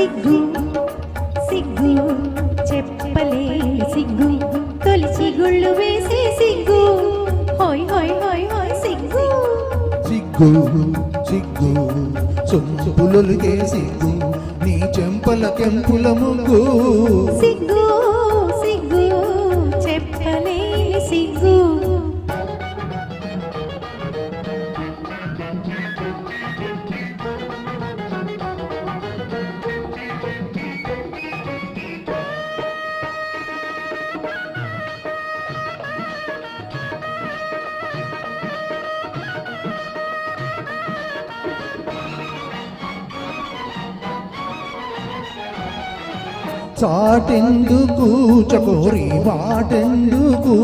సిగ్గు సిగ్గు చెప్పలేని సిగ్గు తొలిచి గుళ్ళు వేసే సిగ్గు హోయ్ హోయ్ హోయ్ హోయ్ సిగ్గు సిగ్గు సిగ్గు సొంపులొలిగే సిగ్గు నీ చెంపల కెంపుల ముగ్గు సిగ్గు సిగ్గు చెప్పలేని సిగ్గు చాటెందుకు చకోరి వాటెందుకు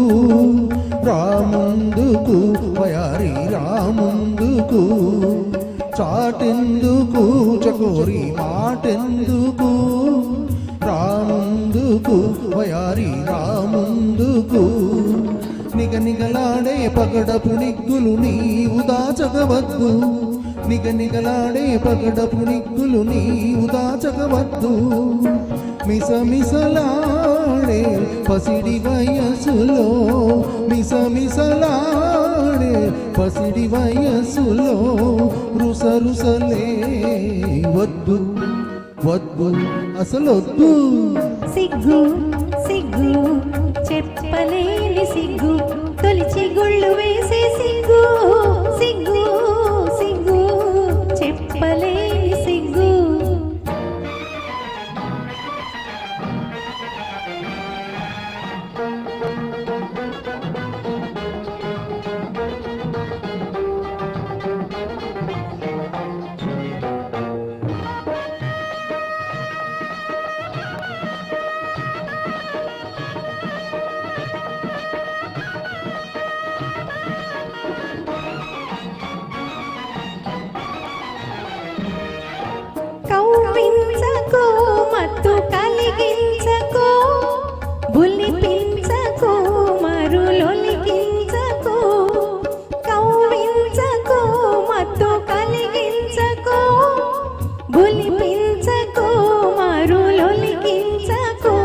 రాముందుకు వయారి రాముందుకు చాటెందుకు చకోరి వాటెందుకు రాముందుకు వయారి రాముందుకు నిగనిగలాడే పగడపు నిగ్గులు నీవు దాచగవద్దు నిగనిగలాడే పగడపు నిగ్గులు నీవు దాచగవద్దు మిసమిసలాడే పసిడి వయసులో మిసమిసలాడే పసిడి వయసులో రుసరుసలే వద్దు వద్దు అసలొద్దు సిగ్గు సిగ్గు చెప్పలేని సిగ్గు తొలిచి గుళ్ళు వేసే సిగ్గు సిగ్గు సిగ్గు చెప్పలేని సిగ్గు కౌపించకో మత్తు కలిగించకో బుల్లిపించకో మరులొలికించకో కౌపించకో మత్తు కలిగించకో బుల్లిపించకో మరులొలికించకో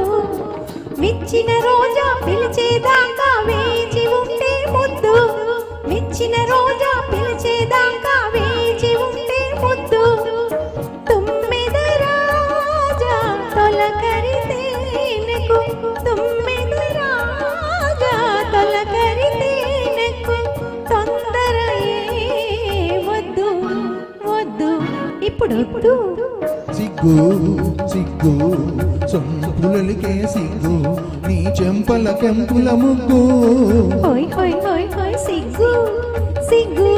మిచ్చిన రోజా పిలిచేదాకా వేచి ఉంటే ముద్దు మిచ్చిన రోజా పిలిచేదాకా వేచి ఉంటే ముద్దు ఇప్పుడు సిగ్గు సిగ్గు సొంపులలికే సిగ్గు నీ చెంపల కెంపుల ముగ్గు హోయ్ హోయ్ హోయ్ హోయ్ సిగ్గు సిగ్గు